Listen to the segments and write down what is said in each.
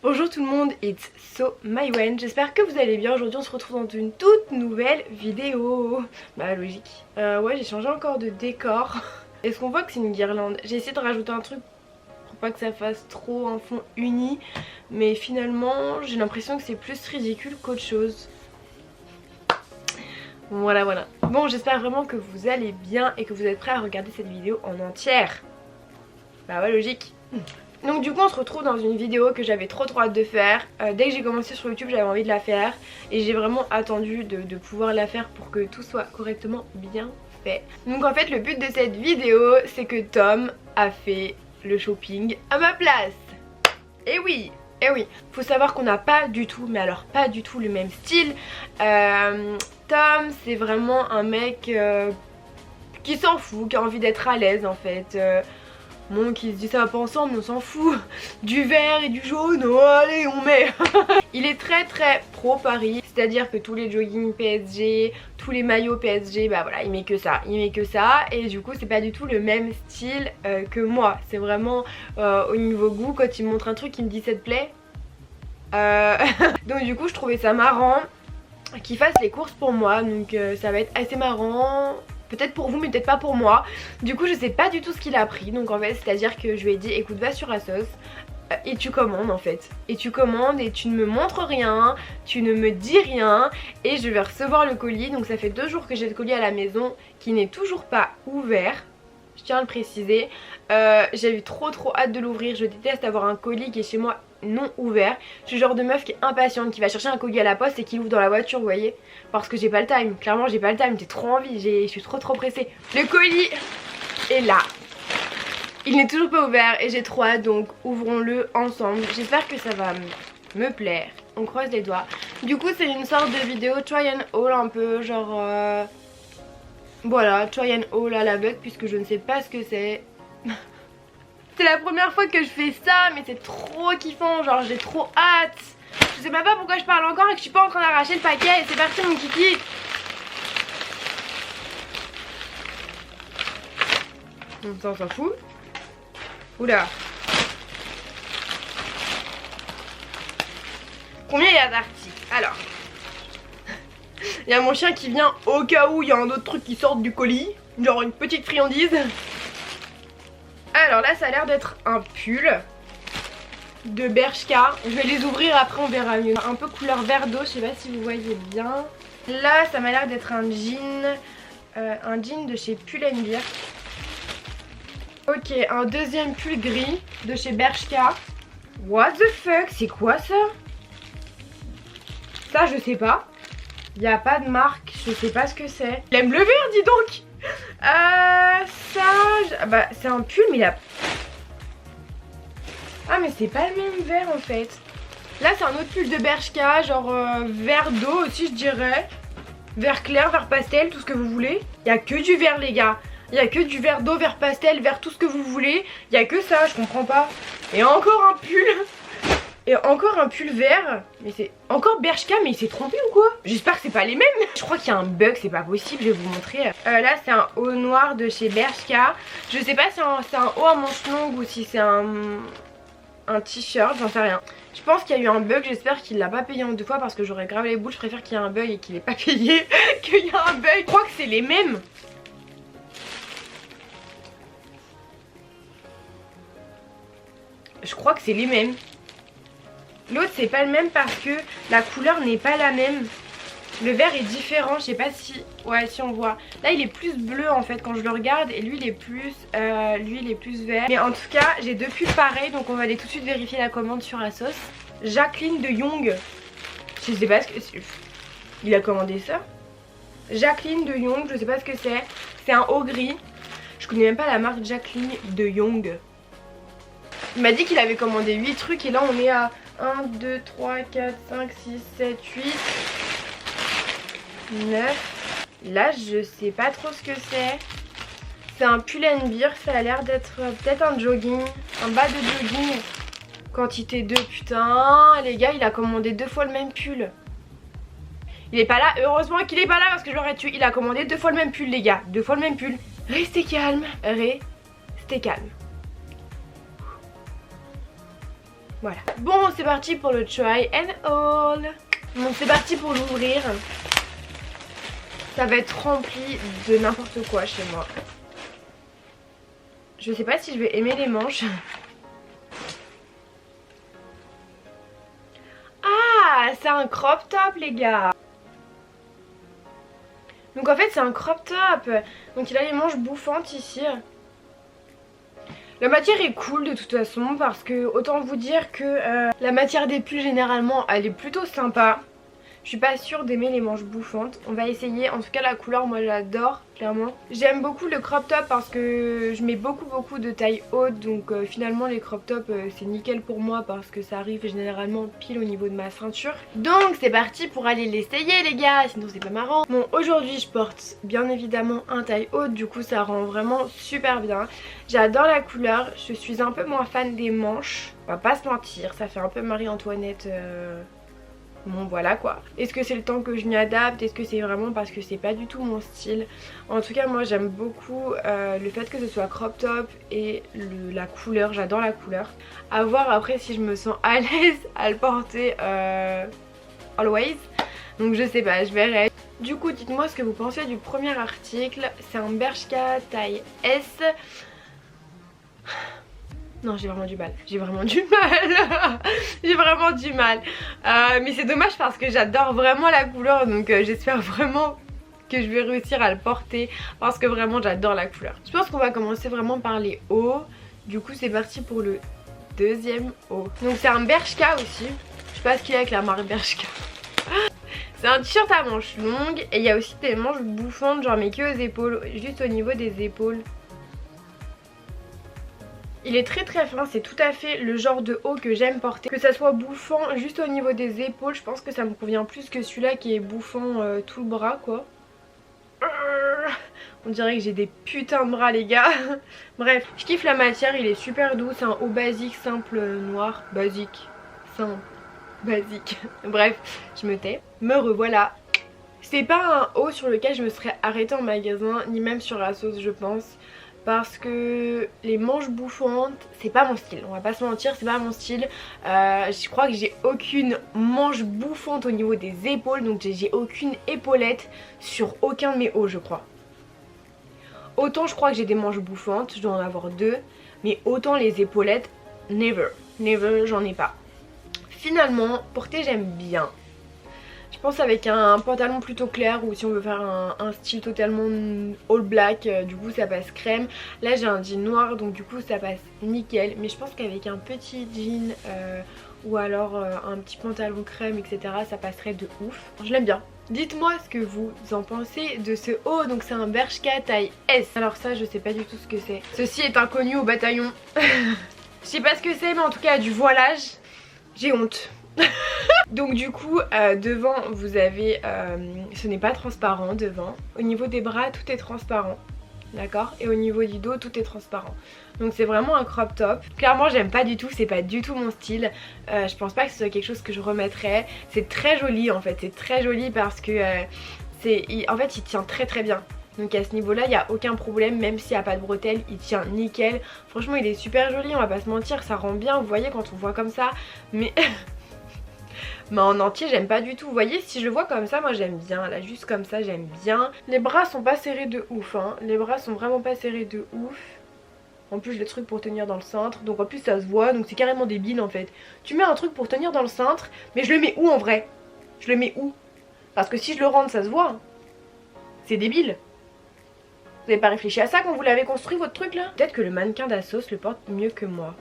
Bonjour tout le monde, it's So Mywen, j'espère que vous allez bien. Aujourd'hui on se retrouve dans une toute nouvelle vidéo. Bah logique. Ouais, j'ai changé encore de décor. Est-ce qu'on voit que c'est une guirlande? J'ai essayé de rajouter un truc pour pas que ça fasse trop un fond uni, mais finalement j'ai l'impression que c'est plus ridicule qu'autre chose. Voilà. Bon, j'espère vraiment que vous allez bien et que vous êtes prêts à regarder cette vidéo en entière. Bah ouais, logique. Donc du coup on se retrouve dans une vidéo que j'avais trop hâte de faire. Dès que j'ai commencé sur YouTube j'avais envie de la faire. Et j'ai vraiment attendu de pouvoir la faire pour que tout soit correctement bien fait. Donc en fait le but de cette vidéo c'est que Tom a fait le shopping à ma place. Et oui. Faut savoir qu'on n'a pas du tout, mais alors pas du tout le même style. Tom c'est vraiment un mec qui s'en fout, qui a envie d'être à l'aise en fait. Bon, qui se dit ça va pas ensemble, mais on s'en fout. Du vert et du jaune, oh, allez on met. Il est très pro Paris, c'est à dire que tous les joggings PSG, tous les maillots PSG, bah voilà, il met que ça, et du coup c'est pas du tout le même style que moi. C'est vraiment au niveau goût, quand il me montre un truc il me dit ça te plaît. Donc du coup je trouvais ça marrant qu'il fasse les courses pour moi, donc ça va être assez marrant. Peut-être pour vous mais peut-être pas pour moi. Du coup je sais pas du tout ce qu'il a pris. Donc en fait c'est à dire que je lui ai dit écoute va sur Asos et tu commandes en fait. Et tu commandes et tu ne me montres rien, tu ne me dis rien. Et je vais recevoir le colis. Donc ça fait 2 jours que j'ai le colis à la maison qui n'est toujours pas ouvert. Je tiens à le préciser. J'ai eu trop hâte de l'ouvrir. Je déteste avoir un colis qui est chez moi non ouvert. Je suis le genre de meuf qui est impatiente, qui va chercher un colis à la poste et qui l'ouvre dans la voiture, vous voyez. Parce que j'ai pas le time, clairement j'ai pas le time, j'ai trop envie, je suis trop pressée. Le colis est là. Il n'est toujours pas ouvert et j'ai trop hâte, donc ouvrons-le ensemble. J'espère que ça va me plaire. On croise les doigts. Du coup c'est une sorte de vidéo try and haul un peu, genre... Voilà, try and haul à la bug puisque je ne sais pas ce que c'est. C'est la première fois que je fais ça, mais c'est trop kiffant, genre j'ai trop hâte. Je sais même pas pourquoi je parle encore et que je suis pas en train d'arracher le paquet. Et c'est parti mon kiki. Ça on s'en fout. Oula. Combien il y a d'articles? Alors, il y a mon chien qui vient au cas où il y a un autre truc qui sort du colis. Genre une petite friandise. Alors là ça a l'air d'être un pull de Bershka. Je vais les ouvrir après on verra mieux. Un peu couleur vert d'eau, je sais pas si vous voyez bien. Là ça m'a l'air d'être un jean de chez Pull & Bear. Ok, un deuxième pull gris de chez Bershka. What the fuck, c'est quoi ça? Ça je sais pas. Il n'y a pas de marque, je sais pas ce que c'est. Il aime le vert, dis donc. Bah c'est un pull mais il a... Ah mais c'est pas le même vert en fait. Là c'est un autre pull de Bershka, genre vert d'eau aussi je dirais. Vert clair, vert pastel, tout ce que vous voulez. Il y a que du vert les gars. Il y a que du vert d'eau, vert pastel, vert tout ce que vous voulez. Il y a que ça, je comprends pas. Et encore un pull. Et encore un pull vert. Mais c'est encore Bershka, mais il s'est trompé ou quoi? J'espère que c'est pas les mêmes. Je crois qu'il y a un bug, c'est pas possible, je vais vous montrer. Là c'est un haut noir de chez Bershka. Je sais pas si c'est un haut à manches longues ou si c'est un t-shirt, j'en sais rien. Je pense qu'il y a eu un bug, j'espère qu'il l'a pas payé en 2 fois parce que j'aurais grave les boules. Je préfère qu'il y ait un bug et qu'il ait pas payé qu'il y a un bug. Je crois que c'est les mêmes. Je crois que c'est les mêmes. L'autre c'est pas le même parce que la couleur n'est pas la même. Le vert est différent, je sais pas si... Ouais si on voit. Là il est plus bleu en fait quand je le regarde. Et lui il est plus vert. Mais en tout cas j'ai 2 pulls pareils. Donc on va aller tout de suite vérifier la commande sur Asos. Jacqueline de Young. Je sais pas ce que... Il a commandé ça. Jacqueline de Young, je sais pas ce que c'est. C'est un haut gris. Je connais même pas la marque Jacqueline de Young. Il m'a dit qu'il avait commandé 8 trucs et là on est à 1, 2, 3, 4, 5, 6, 7, 8, 9. Là je sais pas trop ce que c'est. C'est un Pull & Bear, ça a l'air d'être peut-être un jogging. Un bas de jogging. Quantité 2, putain. Les gars il a commandé 2 fois le même pull. Il est pas là, heureusement qu'il est pas là parce que je l'aurais tué. Il a commandé 2 fois le même pull les gars. 2 fois le même pull. Restez calme, restez calme. Voilà. Bon, c'est parti pour le try and haul. Bon, c'est parti pour l'ouvrir. Ça va être rempli de n'importe quoi chez moi. Je sais pas si je vais aimer les manches. Ah, c'est un crop top les gars. Donc en fait c'est un crop top. Donc il a les manches bouffantes ici. La matière est cool de toute façon parce que autant vous dire que la matière des pulls généralement elle est plutôt sympa. Je suis pas sûre d'aimer les manches bouffantes. On va essayer. En tout cas la couleur moi j'adore clairement. J'aime beaucoup le crop top parce que je mets beaucoup de taille haute. Donc finalement les crop top c'est nickel pour moi parce que ça arrive généralement pile au niveau de ma ceinture. Donc c'est parti pour aller l'essayer les gars. Sinon c'est pas marrant. Bon aujourd'hui je porte bien évidemment un taille haute. Du coup ça rend vraiment super bien. J'adore la couleur. Je suis un peu moins fan des manches. On va pas se mentir. Ça fait un peu Marie-Antoinette... Bon voilà quoi. Est-ce que c'est le temps que je m'y adapte? Est-ce que c'est vraiment parce que c'est pas du tout mon style? En tout cas moi j'aime beaucoup le fait que ce soit crop top et la couleur, j'adore la couleur. À voir après si je me sens à l'aise à le porter always. Donc je sais pas, je verrai. Du coup dites-moi ce que vous pensez du premier article. C'est un Bershka taille S. Non j'ai vraiment du mal, j'ai vraiment du mal. J'ai vraiment du mal mais c'est dommage parce que j'adore vraiment la couleur. Donc j'espère vraiment que je vais réussir à le porter parce que vraiment j'adore la couleur. Je pense qu'on va commencer vraiment par les hauts. Du coup c'est parti pour le deuxième haut. Donc c'est un Bershka aussi. Je sais pas ce qu'il y a avec la marque Bershka. C'est un t-shirt à manches longues et il y a aussi des manches bouffantes genre mais que aux épaules, juste au niveau des épaules. Il est très fin, c'est tout à fait le genre de haut que j'aime porter. Que ça soit bouffant juste au niveau des épaules, je pense que ça me convient plus que celui-là qui est bouffant tout le bras quoi. On dirait que j'ai des putains de bras les gars. Bref, je kiffe la matière, il est super doux, c'est un haut basique, simple, noir. Basique, simple, basique. Bref, je me tais. Me revoilà. C'est pas un haut sur lequel je me serais arrêtée en magasin, ni même sur Asos je pense. Parce que les manches bouffantes c'est pas mon style, on va pas se mentir, c'est pas mon style. Je crois que j'ai aucune manche bouffante au niveau des épaules. Donc j'ai aucune épaulette sur aucun de mes hauts je crois. Autant je crois que j'ai des manches bouffantes, je dois en avoir deux. Mais autant les épaulettes, never, j'en ai pas. Finalement, porter j'aime bien. Je pense avec un pantalon plutôt clair ou si on veut faire un style totalement all black, du coup ça passe crème. Là j'ai un jean noir donc du coup ça passe nickel. Mais je pense qu'avec un petit jean ou alors un petit pantalon crème etc. ça passerait de ouf. Je l'aime bien. Dites-moi ce que vous en pensez de ce haut. Donc c'est un Bershka taille S. Alors ça je sais pas du tout ce que c'est. Ceci est inconnu au bataillon. Je sais pas ce que c'est mais en tout cas du voilage. J'ai honte. Donc du coup devant vous avez ce n'est pas transparent devant. Au niveau des bras tout est transparent. D'accord. Et au niveau du dos tout est transparent. Donc c'est vraiment un crop top. Clairement j'aime pas du tout, c'est pas du tout mon style. Je pense pas que ce soit quelque chose que je remettrais. C'est très joli en fait, c'est très joli parce que en fait il tient très bien. Donc à ce niveau là il n'y a aucun problème, même s'il n'y a pas de bretelles il tient nickel. Franchement il est super joli, on va pas se mentir, ça rend bien. Vous voyez quand on voit comme ça. Mais mais en entier j'aime pas du tout. Vous voyez si je le vois comme ça moi j'aime bien. Là juste comme ça j'aime bien. Les bras sont pas serrés de ouf hein. Les bras sont vraiment pas serrés de ouf. En plus j'ai le truc pour tenir dans le cintre. Donc en plus ça se voit. Donc c'est carrément débile en fait. Tu mets un truc pour tenir dans le cintre. Mais je le mets où en vrai? Je le mets où? Parce que si je le rentre ça se voit. C'est débile. Vous avez pas réfléchi à ça quand vous l'avez construit votre truc là? Peut-être que le mannequin d'Asos le porte mieux que moi.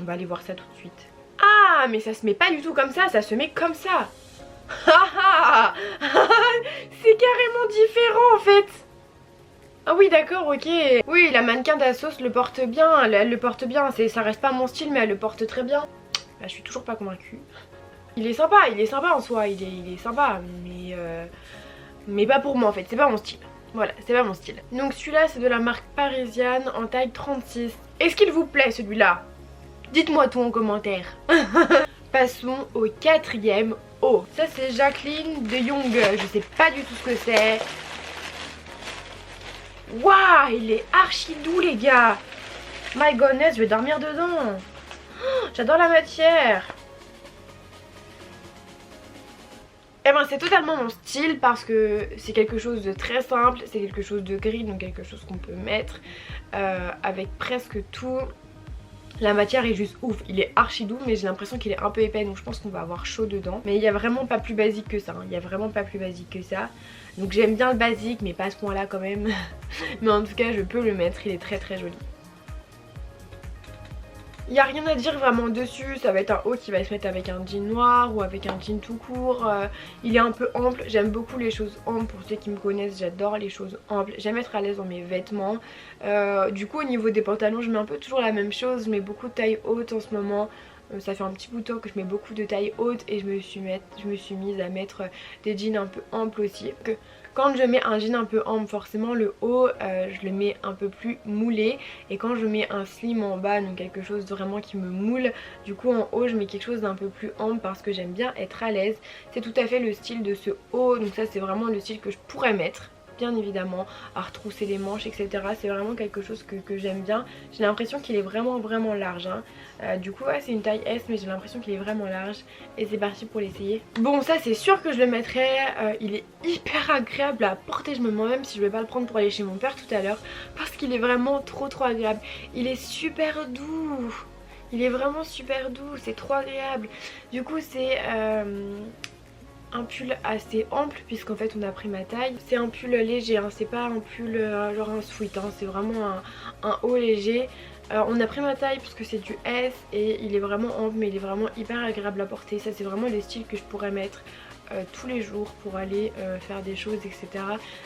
On va aller voir ça tout de suite. Ah mais ça se met pas du tout comme ça se met comme ça. C'est carrément différent en fait. Ah oui d'accord ok. Oui la mannequin d'Asos le porte bien, elle le porte bien. Ça reste pas mon style mais elle le porte très bien. Là, je suis toujours pas convaincue. Il est sympa en soi, il est sympa mais pas pour moi en fait, c'est pas mon style. Voilà, c'est pas mon style. Donc celui-là c'est de la marque parisienne en taille 36. Est-ce qu'il vous plaît celui-là? Dites-moi tout en commentaire. Passons au quatrième haut. Ça c'est Jacqueline de Young. Je sais pas du tout ce que c'est. Waouh, il est archi doux les gars. My goodness, je vais dormir dedans. J'adore la matière. Eh ben c'est totalement mon style parce que c'est quelque chose de très simple, c'est quelque chose de gris, donc quelque chose qu'on peut mettre avec presque tout. La matière est juste ouf, il est archi doux mais j'ai l'impression qu'il est un peu épais donc je pense qu'on va avoir chaud dedans. Mais il n'y a vraiment pas plus basique que ça, hein. Il n'y a vraiment pas plus basique que ça. Donc j'aime bien le basique mais pas à ce point là quand même. Mais en tout cas je peux le mettre, il est très très joli. Il n'y a rien à dire vraiment dessus, ça va être un haut qui va se mettre avec un jean noir ou avec un jean tout court. Il est un peu ample, j'aime beaucoup les choses amples, pour ceux qui me connaissent j'adore les choses amples, j'aime être à l'aise dans mes vêtements. Du coup au niveau des pantalons je mets un peu toujours la même chose, je mets beaucoup de taille haute en ce moment. Ça fait un petit bout de temps que je mets beaucoup de taille haute et je me suis mise à mettre des jeans un peu amples aussi. Quand je mets un jean un peu ample, forcément le haut je le mets un peu plus moulé, et quand je mets un slim en bas, donc quelque chose vraiment qui me moule, du coup en haut je mets quelque chose d'un peu plus ample parce que j'aime bien être à l'aise. C'est tout à fait le style de ce haut, donc ça c'est vraiment le style que je pourrais mettre, bien évidemment, à retrousser les manches etc. C'est vraiment quelque chose que j'aime bien. J'ai l'impression qu'il est vraiment large hein. Du coup ouais, c'est une taille S mais j'ai l'impression qu'il est vraiment large et c'est parti pour l'essayer. Bon ça c'est sûr que je le mettrai, il est hyper agréable à porter, je me demande même si je vais pas le prendre pour aller chez mon père tout à l'heure parce qu'il est vraiment trop agréable. Il est super doux, il est vraiment super doux, c'est trop agréable. Du coup c'est un pull assez ample puisqu'en fait on a pris ma taille. C'est un pull léger hein, c'est pas un pull genre un sweat hein, c'est vraiment un haut léger. On a pris ma taille parce que c'est du S et il est vraiment ample mais il est vraiment hyper agréable à porter. Ça c'est vraiment le style que je pourrais mettre tous les jours pour aller faire des choses etc.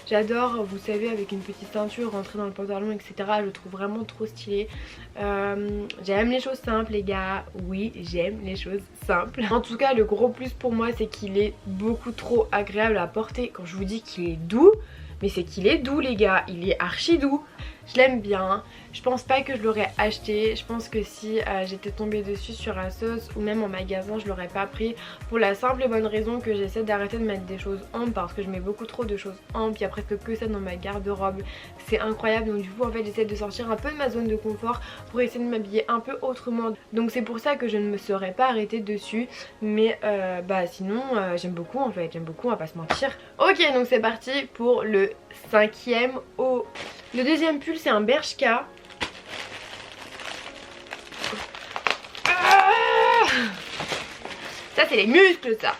J'adore, vous savez, avec une petite ceinture rentrer dans le pantalon etc. Je le trouve vraiment trop stylé. J'aime les choses simples les gars, oui j'aime les choses simples. En tout cas le gros plus pour moi c'est qu'il est beaucoup trop agréable à porter. Quand je vous dis qu'il est doux, mais c'est qu'il est doux les gars, il est archi doux. Je l'aime bien, je pense pas que je l'aurais acheté, je pense que si j'étais tombée dessus sur Asos ou même en magasin je l'aurais pas pris, pour la simple et bonne raison que j'essaie d'arrêter de mettre des choses amples parce que je mets beaucoup trop de choses amples, il y a presque que ça dans ma garde-robe, c'est incroyable. Donc du coup en fait j'essaie de sortir un peu de ma zone de confort pour essayer de m'habiller un peu autrement, donc c'est pour ça que je ne me serais pas arrêtée dessus. Mais bah sinon j'aime beaucoup en fait, j'aime beaucoup, on va pas se mentir. Ok donc c'est parti pour le 5e haut. Le deuxième pull c'est un Bershka. Ça c'est les muscles ça.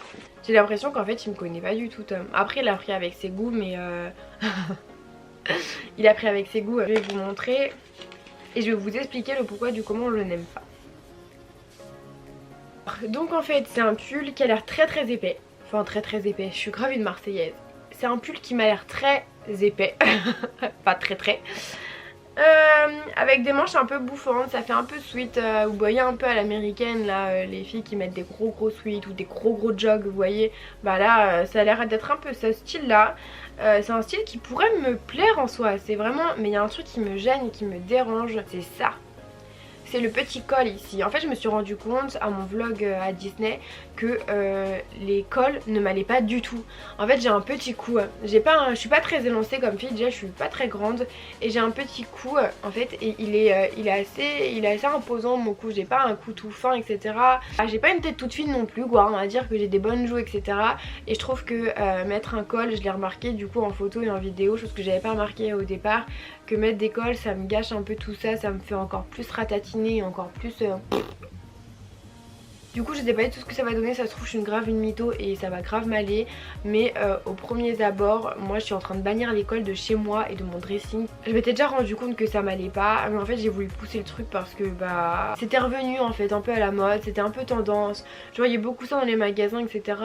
J'ai l'impression qu'en fait il me connaît pas du tout Tom. Après il a pris avec ses goûts mais il a pris avec ses goûts. Je vais vous montrer et je vais vous expliquer le pourquoi du comment je n'aime pas. Donc en fait c'est un pull qui a l'air très épais. Enfin très épais, je suis grave une Marseillaise. C'est un pull qui m'a l'air très épais. Pas très. Avec des manches un peu bouffantes, ça fait un peu sweat, vous voyez un peu à l'américaine là, les filles qui mettent des gros sweats ou des gros jogs, vous voyez. Bah là ça a l'air d'être un peu ce style là. C'est un style qui pourrait me plaire en soi, c'est vraiment, mais il y a un truc qui me gêne, qui me dérange, c'est ça. C'est le petit col ici. En fait je me suis rendu compte à mon vlog à Disney que les cols ne m'allaient pas du tout. En fait j'ai un petit cou, je suis pas très élancée comme fille, déjà je suis pas très grande et j'ai un petit cou en fait, et il est assez imposant mon cou, j'ai pas un cou tout fin etc. J'ai pas une tête toute fine non plus quoi, on va dire que j'ai des bonnes joues etc. Et je trouve que mettre un col, je l'ai remarqué du coup en photo et en vidéo, chose que j'avais pas remarqué au départ, que mettre des cols ça me gâche un peu tout ça, ça me fait encore plus ratatiner et encore plus du coup je sais pas du tout ce que ça va donner, ça se trouve je suis grave une mytho et ça va grave m'aller. Mais au premier abord moi je suis en train de bannir les cols de chez moi et de mon dressing. Je m'étais déjà rendu compte que ça m'allait pas, mais en fait j'ai voulu pousser le truc parce que bah c'était revenu en fait un peu à la mode, c'était un peu tendance, je voyais beaucoup ça dans les magasins etc.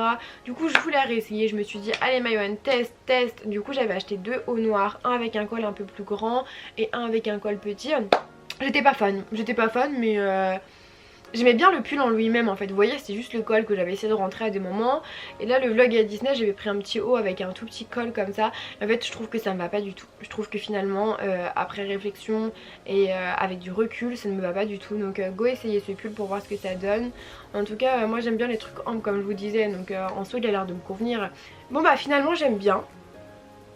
Du coup je voulais réessayer, je me suis dit allez Mayoann teste. Du coup j'avais acheté 2 hauts noirs, un avec un col un peu plus grand et un avec un col petit. J'étais pas fan mais j'aimais bien le pull en lui-même en fait, vous voyez c'est juste le col que j'avais essayé de rentrer à des moments. Et là le vlog à Disney j'avais pris un petit haut avec un tout petit col comme ça. En fait je trouve que ça me va pas du tout. Je trouve que finalement après réflexion et avec du recul ça ne me va pas du tout. Donc go essayer ce pull pour voir ce que ça donne. En tout cas moi j'aime bien les trucs amples comme je vous disais, donc en soi il a l'air de me convenir. Bon bah finalement j'aime bien.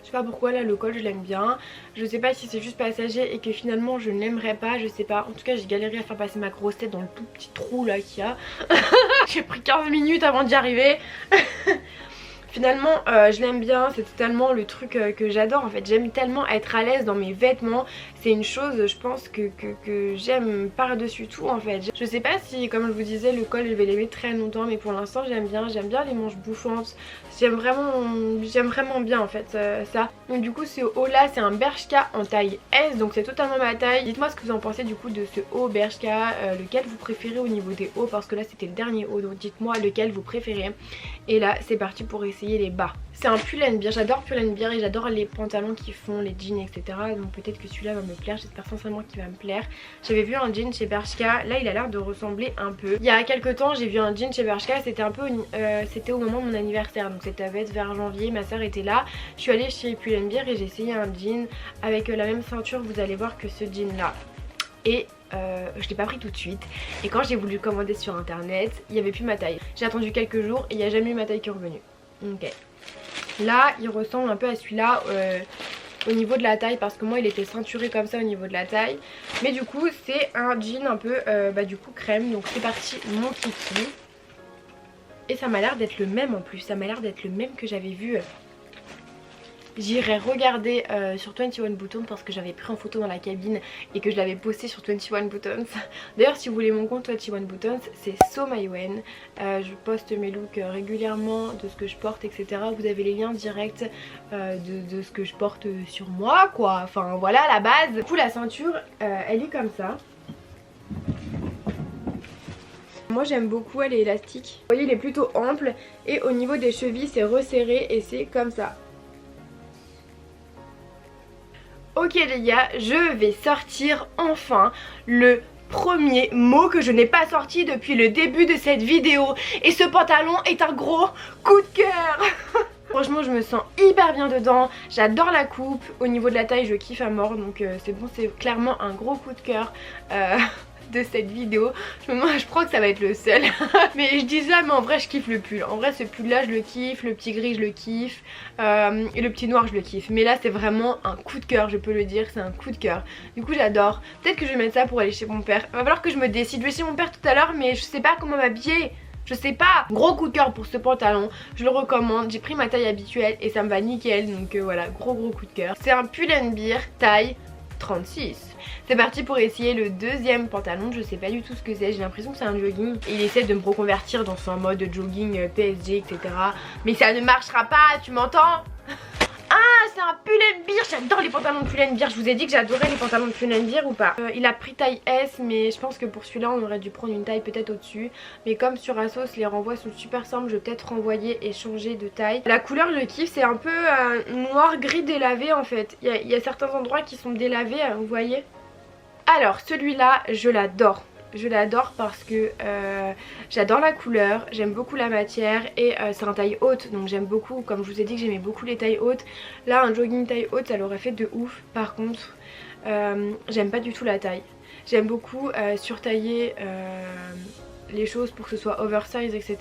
Je sais pas pourquoi là le col je l'aime bien. Je sais pas si c'est juste passager et que finalement je ne l'aimerais pas, je sais pas. En tout cas j'ai galéré à faire passer ma grosse tête dans le tout petit trou là qu'il y a. J'ai pris 15 minutes avant d'y arriver. Finalement je l'aime bien, c'est totalement le truc que j'adore en fait. J'aime tellement être à l'aise dans mes vêtements. C'est une chose je pense que j'aime par-dessus tout en fait. Je sais pas si comme je vous disais le col je vais l'aimer très longtemps, mais pour l'instant j'aime bien les manches bouffantes. J'aime vraiment bien en fait ça. Donc du coup ce haut là c'est un Bershka en taille S, donc c'est totalement ma taille. Dites-moi ce que vous en pensez du coup de ce haut Bershka, lequel vous préférez au niveau des hauts, parce que là c'était le dernier haut, donc dites-moi lequel vous préférez. Et là c'est parti pour essayer les bas. C'est un pull and bear, j'adore pull and bear et j'adore les pantalons qui font les jeans etc. Donc peut-être que celui-là va me plaire, j'espère sincèrement qu'il va me plaire. J'avais vu un jean chez Bershka, là il a l'air de ressembler un peu. Il y a quelques temps j'ai vu un jean chez Bershka, c'était un peu c'était au moment de mon anniversaire, donc c'était vers janvier, ma soeur était là. Je suis allée chez pull and bear et j'ai essayé un jean avec la même ceinture, vous allez voir que ce jean là. Et je l'ai pas pris tout de suite. Et quand j'ai voulu le commander sur internet, il n'y avait plus ma taille. J'ai attendu quelques jours et il n'y a jamais eu ma taille qui est revenue. Ok. Là il ressemble un peu à celui-là au niveau de la taille, parce que moi il était ceinturé comme ça au niveau de la taille. Mais du coup c'est un jean un peu du coup crème. Donc c'est parti mon kiki. Et ça m'a l'air d'être le même en plus. Ça m'a l'air d'être le même que j'avais vu. J'irai regarder sur 21 Buttons parce que j'avais pris en photo dans la cabine et que je l'avais posté sur 21 Buttons. D'ailleurs si vous voulez mon compte 21 Buttons c'est SoMyWen. Je poste mes looks régulièrement, de ce que je porte etc. Vous avez les liens directs de ce que je porte sur moi quoi. Enfin voilà la base. Du coup la ceinture elle est comme ça. Moi j'aime beaucoup, elle est élastique. Vous voyez il est plutôt ample et au niveau des chevilles c'est resserré et c'est comme ça. Ok les gars, je vais sortir enfin le premier mot que je n'ai pas sorti depuis le début de cette vidéo. Et ce pantalon est un gros coup de cœur. Franchement je me sens hyper bien dedans, j'adore la coupe, au niveau de la taille je kiffe à mort. Donc c'est bon, c'est clairement un gros coup de cœur de cette vidéo. Je crois que ça va être le seul. Mais je dis ça mais en vrai je kiffe le pull. En vrai ce pull là je le kiffe, le petit gris je le kiffe et le petit noir je le kiffe. Mais là c'est vraiment un coup de cœur, je peux le dire, c'est un coup de cœur. Du coup j'adore. Peut-être que je vais mettre ça pour aller chez mon père. Va falloir que je me décide. Je vais chez mon père tout à l'heure mais je sais pas comment m'habiller. Je sais pas. Gros coup de cœur pour ce pantalon, je le recommande. J'ai pris ma taille habituelle et ça me va nickel. Donc voilà, gros coup de cœur. C'est un pull and bear taille 36. C'est parti pour essayer le deuxième pantalon. Je sais pas du tout ce que c'est, j'ai l'impression que c'est un jogging. Il essaie de me reconvertir dans son mode jogging PSG etc. Mais ça ne marchera pas, tu m'entends? Ah c'est un pull and bear, j'adore les pantalons de pull and bear. Je vous ai dit que j'adorais les pantalons de pull and bear ou pas. Il a pris taille S mais je pense que pour celui-là on aurait dû prendre une taille peut-être au-dessus. Mais comme sur Asos les renvois sont super simples, je vais peut-être renvoyer et changer de taille. La couleur je kiffe, c'est un peu noir gris délavé en fait. Il y a certains endroits qui sont délavés, vous voyez. Alors celui-là je l'adore. Je l'adore parce que j'adore la couleur, j'aime beaucoup la matière et c'est un taille haute, donc j'aime beaucoup, comme je vous ai dit que j'aimais beaucoup les tailles hautes. Là un jogging taille haute ça l'aurait fait de ouf. Par contre j'aime pas du tout la taille. J'aime beaucoup surtailler les choses pour que ce soit oversize etc.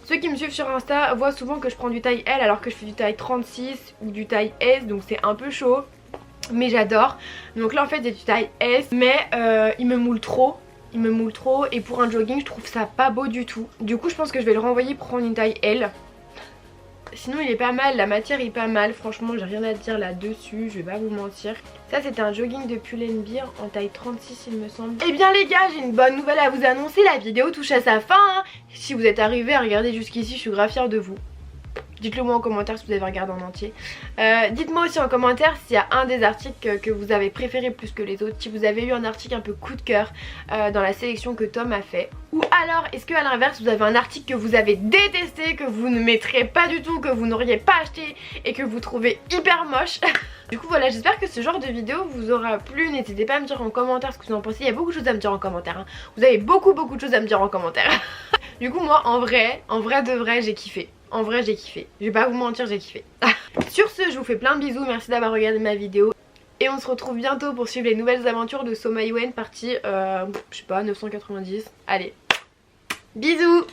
Ceux qui me suivent sur Insta voient souvent que je prends du taille L alors que je fais du taille 36 ou du taille S, donc c'est un peu chaud. Mais j'adore. Donc là en fait j'ai du taille S mais il me moule trop. Il me moule trop et pour un jogging je trouve ça pas beau du tout. Du coup je pense que je vais le renvoyer pour prendre une taille L. Sinon il est pas mal, la matière est pas mal. Franchement j'ai rien à dire là dessus, je vais pas vous mentir. Ça c'était un jogging de pull and bear en taille 36 il me semble. Et bien les gars j'ai une bonne nouvelle à vous annoncer. La vidéo touche à sa fin hein. Si vous êtes arrivés à regarder jusqu'ici je suis grave fière de vous. Dites-le moi en commentaire si vous avez regardé en entier. Dites-moi aussi en commentaire s'il y a un des articles que vous avez préféré plus que les autres. Si vous avez eu un article un peu coup de cœur dans la sélection que Tom a fait. Ou alors est-ce que à l'inverse vous avez un article que vous avez détesté, que vous ne mettrez pas du tout, que vous n'auriez pas acheté et que vous trouvez hyper moche. Du coup voilà, j'espère que ce genre de vidéo vous aura plu. N'hésitez pas à me dire en commentaire ce que vous en pensez. Il y a beaucoup de choses à me dire en commentaire hein. Vous avez beaucoup de choses à me dire en commentaire. Du coup moi en vrai de vrai j'ai kiffé. En vrai j'ai kiffé, je vais pas vous mentir, j'ai kiffé. Sur ce je vous fais plein de bisous, merci d'avoir regardé ma vidéo. Et on se retrouve bientôt pour suivre les nouvelles aventures de SoMyWen partie je sais pas 990. Allez, bisous.